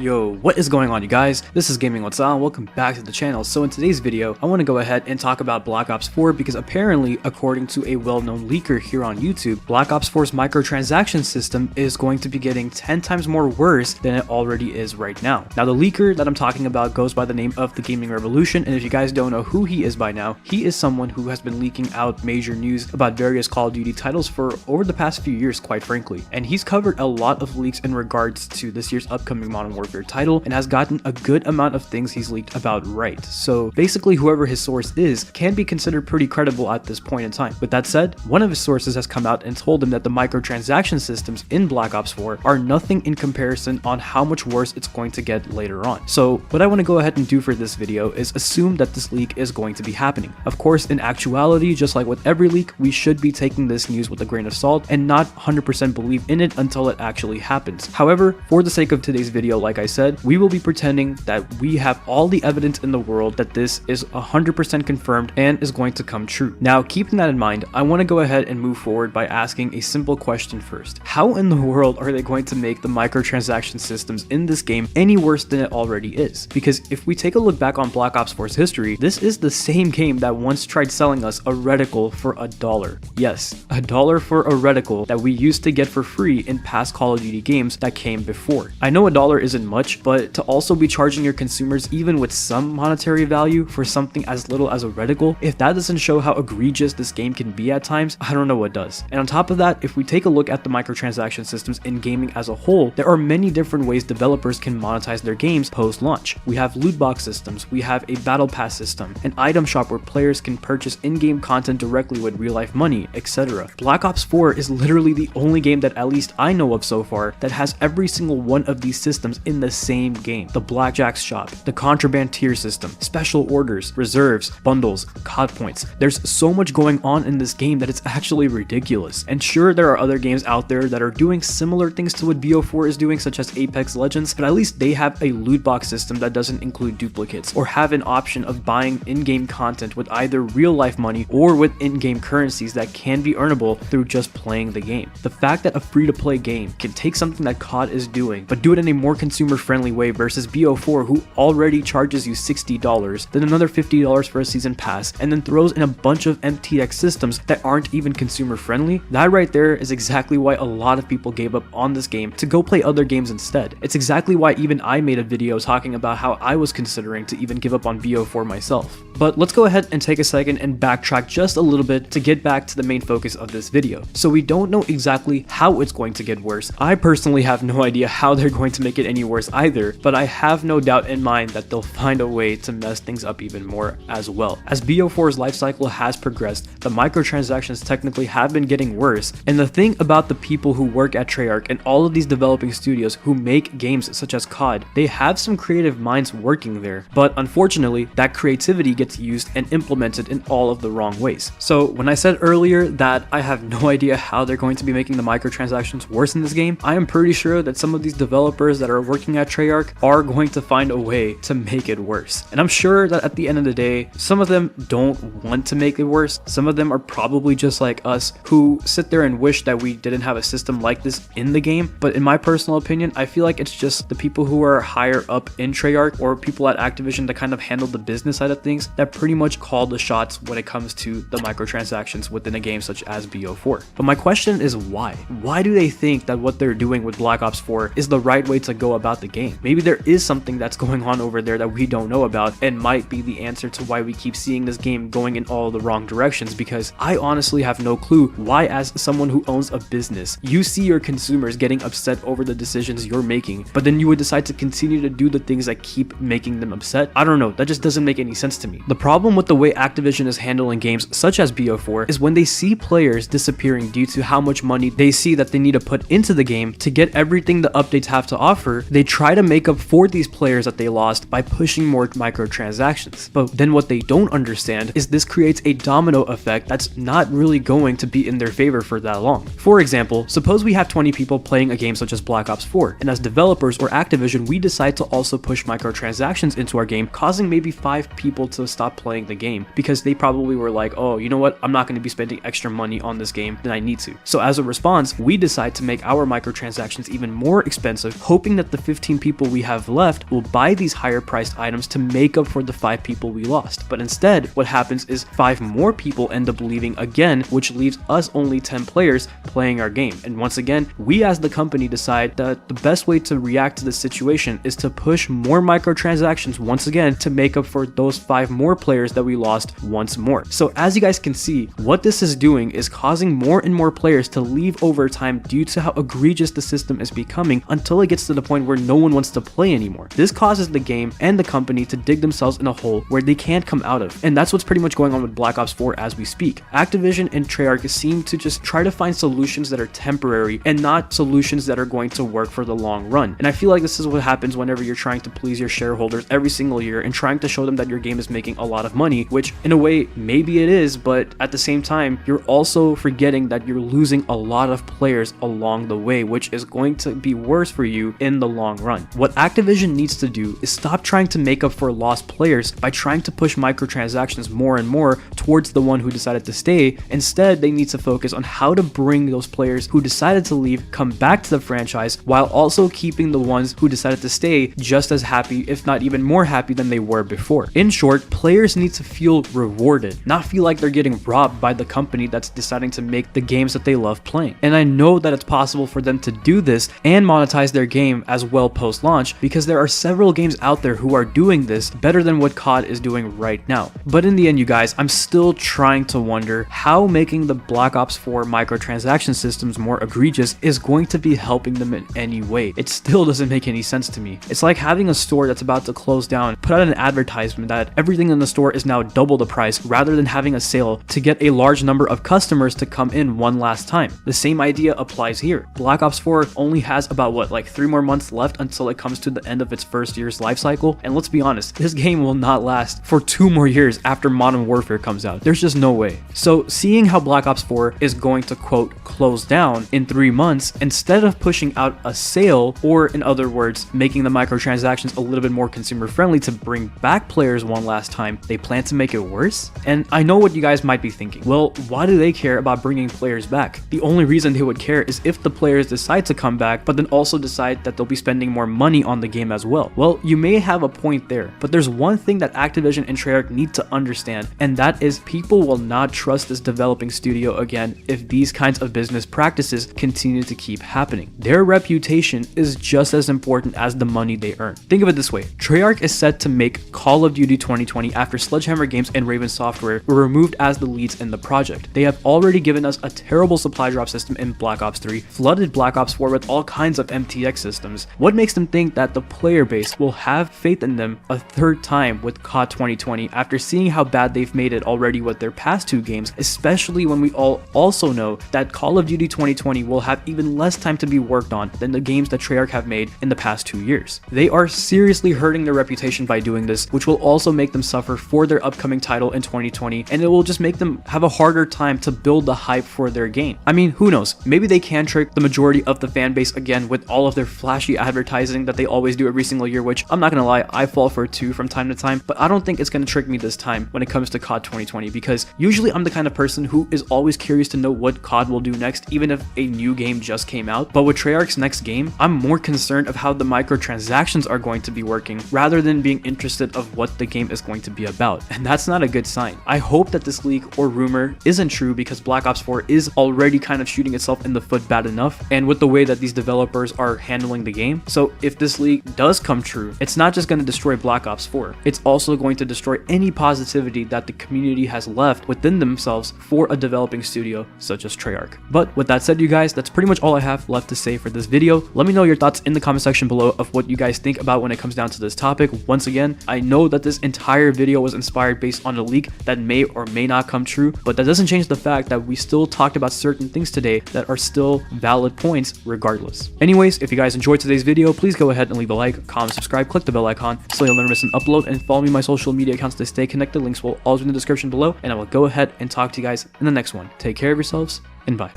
Yo, what is going on, you guys? This is GamingWithSal. Welcome back to the channel. So in today's video, I want to go ahead and talk about Black Ops 4 because apparently, according to a well-known leaker here on YouTube, Black Ops 4's microtransaction system is going to be getting 10 times more worse than it already is right now. Now, the leaker that I'm talking about goes by the name of the Gaming Revolution, and if you guys don't know who he is by now, he is someone who has been leaking out major news about various Call of Duty titles for over the past few years, quite frankly. And he's covered a lot of leaks in regards to this year's upcoming Modern Warfare title and has gotten a good amount of things he's leaked about right. So basically, whoever his source is can be considered pretty credible at this point in time. With that said, one of his sources has come out and told him that the microtransaction systems in Black Ops 4 are nothing in comparison on how much worse it's going to get later on. So what I want to go ahead and do for this video is assume that this leak is going to be happening. Of course, in actuality, just like with every leak, we should be taking this news with a grain of salt and not 100% believe in it until it actually happens. However, for the sake of today's video, like I said, we will be pretending that we have all the evidence in the world that this is 100% confirmed and is going to come true. Now, keeping that in mind, I want to go ahead and move forward by asking a simple question first. How in the world are they going to make the microtransaction systems in this game any worse than it already is? Because if we take a look back on Black Ops 4's history, this is the same game that once tried selling us a reticle for $1. Yes, $1 for a reticle that we used to get for free in past Call of Duty games that came before. I know $1 isn't much, but to also be charging your consumers even with some monetary value for something as little as a reticle, if that doesn't show how egregious this game can be at times, I don't know what does. And on top of that, if we take a look at the microtransaction systems in gaming as a whole, there are many different ways developers can monetize their games post-launch. We have loot box systems, we have a battle pass system, an item shop where players can purchase in-game content directly with real-life money, etc. Black Ops 4 is literally the only game that at least I know of so far that has every single one of these systems in the same game. The Blackjack's shop, the contraband tier system, special orders, reserves, bundles, COD points. There's so much going on in this game that it's actually ridiculous. And sure, there are other games out there that are doing similar things to what BO4 is doing, such as Apex Legends, but at least they have a loot box system that doesn't include duplicates or have an option of buying in-game content with either real-life money or with in-game currencies that can be earnable through just playing the game. The fact that a free-to-play game can take something that COD is doing, but do it in a more consumer-friendly way versus BO4, who already charges you $60, then another $50 for a season pass, and then throws in a bunch of MTX systems that aren't even consumer-friendly, that right there is exactly why a lot of people gave up on this game to go play other games instead. It's exactly why even I made a video talking about how I was considering to even give up on BO4 myself. But let's go ahead and take a second and backtrack just a little bit to get back to the main focus of this video. So we don't know exactly how it's going to get worse. I personally have no idea how they're going to make it any worse either, but I have no doubt in mind that they'll find a way to mess things up even more as well. As BO4's life cycle has progressed, the microtransactions technically have been getting worse, and the thing about the people who work at Treyarch and all of these developing studios who make games such as COD, they have some creative minds working there, but unfortunately, that creativity gets used and implemented in all of the wrong ways. So when I said earlier that I have no idea how they're going to be making the microtransactions worse in this game, I am pretty sure that some of these developers that are working at Treyarch are going to find a way to make it worse. And I'm sure that at the end of the day, some of them don't want to make it worse. Some of them are probably just like us who sit there and wish that we didn't have a system like this in the game. But in my personal opinion, I feel like it's just the people who are higher up in Treyarch or people at Activision that kind of handle the business side of things that pretty much call the shots when it comes to the microtransactions within a game such as BO4. But my question is why? Why do they think that what they're doing with Black Ops 4 is the right way to go about the game? Maybe there is something that's going on over there that we don't know about and might be the answer to why we keep seeing this game going in all the wrong directions, because I honestly have no clue why, as someone who owns a business, you see your consumers getting upset over the decisions you're making, but then you would decide to continue to do the things that keep making them upset. I don't know, that just doesn't make any sense to me. The problem with the way Activision is handling games such as BO4 is when they see players disappearing due to how much money they see that they need to put into the game to get everything the updates have to offer, they try to make up for these players that they lost by pushing more microtransactions. But then what they don't understand is this creates a domino effect that's not really going to be in their favor for that long. For example, suppose we have 20 people playing a game such as Black Ops 4, and as developers or Activision, we decide to also push microtransactions into our game, causing maybe 5 people to stopped playing the game because they probably were like, oh, you know what, I'm not going to be spending extra money on this game than I need to. So as a response, we decide to make our microtransactions even more expensive, hoping that the 15 people we have left will buy these higher priced items to make up for the 5 people we lost. But instead, what happens is 5 more people end up leaving again, which leaves us only 10 players playing our game. And once again, we as the company decide that the best way to react to this situation is to push more microtransactions once again to make up for those 5 more players that we lost once more. So as you guys can see, what this is doing is causing more and more players to leave over time due to how egregious the system is becoming until it gets to the point where no one wants to play anymore. This causes the game and the company to dig themselves in a hole where they can't come out of. And that's what's pretty much going on with Black Ops 4 as we speak. Activision and Treyarch seem to just try to find solutions that are temporary and not solutions that are going to work for the long run. And I feel like this is what happens whenever you're trying to please your shareholders every single year and trying to show them that your game is making a lot of money, which in a way maybe it is, but at the same time you're also forgetting that you're losing a lot of players along the way, which is going to be worse for you in the long run. What Activision needs to do is stop trying to make up for lost players by trying to push microtransactions more and more towards the one who decided to stay. Instead, they need to focus on how to bring those players who decided to leave come back to the franchise while also keeping the ones who decided to stay just as happy, if not even more happy than they were before. In short, players need to feel rewarded, not feel like they're getting robbed by the company that's deciding to make the games that they love playing. And I know that it's possible for them to do this and monetize their game as well post-launch, because there are several games out there who are doing this better than what COD is doing right now. But in the end, you guys, I'm still trying to wonder how making the Black Ops 4 microtransaction systems more egregious is going to be helping them in any way. It still doesn't make any sense to me. It's like having a store that's about to close down, put out an advertisement that everything in the store is now double the price, rather than having a sale to get a large number of customers to come in one last time. The same idea applies here. Black Ops 4 only has about what, like 3 more months left until it comes to the end of its first year's life cycle, and let's be honest, this game will not last for 2 more years after Modern Warfare comes out. There's just no way. So seeing how Black Ops 4 is going to quote close down in 3 months, instead of pushing out a sale, or in other words making the microtransactions a little bit more consumer friendly to bring back players one last time, they plan to make it worse. And I know what you guys might be thinking, well, why do they care about bringing players back? The only reason they would care is if the players decide to come back but then also decide that they'll be spending more money on the game as well. Well, you may have a point there, but there's one thing that Activision and Treyarch need to understand, and that is people will not trust this developing studio again if these kinds of business practices continue to keep happening. Their reputation is just as important as the money they earn. Think of it this way, Treyarch is set to make Call of Duty 2020 after Sledgehammer Games and Raven Software were removed as the leads in the project. They have already given us a terrible supply drop system in Black Ops 3, flooded Black Ops 4 with all kinds of MTX systems. What makes them think that the player base will have faith in them a third time with COD 2020 after seeing how bad they've made it already with their past 2 games, especially when we all also know that Call of Duty 2020 will have even less time to be worked on than the games that Treyarch have made in the past 2 years. They are seriously hurting their reputation by doing this, which will also make them suffer for their upcoming title in 2020, and it will just make them have a harder time to build the hype for their game. I mean, who knows, maybe they can trick the majority of the fan base again with all of their flashy advertising that they always do every single year, which I'm not gonna lie, I fall for too from time to time, but I don't think it's gonna trick me this time when it comes to COD 2020, because usually I'm the kind of person who is always curious to know what COD will do next, even if a new game just came out. But with Treyarch's next game, I'm more concerned of how the microtransactions are going to be working rather than being interested of what the game is going to be about, and that's not a good sign. I hope that this leak or rumor isn't true, because Black Ops 4 is already kind of shooting itself in the foot bad enough, and with the way that these developers are handling the game. So if this leak does come true, it's not just going to destroy Black Ops 4, it's also going to destroy any positivity that the community has left within themselves for a developing studio such as Treyarch. But with that said, you guys, that's pretty much all I have left to say for this video. Let me know your thoughts in the comment section below of what you guys think about when it comes down to this topic. Once again, I know that this entire video was inspired based on a leak that may or may not come true, but that doesn't change the fact that we still talked about certain things today that are still valid points regardless. Anyways, if you guys enjoyed today's video, please go ahead and leave a like, comment, subscribe, click the bell icon so you'll never miss an upload, and follow me on my social media accounts to stay connected. Links will always be in the description below, and I will go ahead and talk to you guys in the next one. Take care of yourselves, and bye.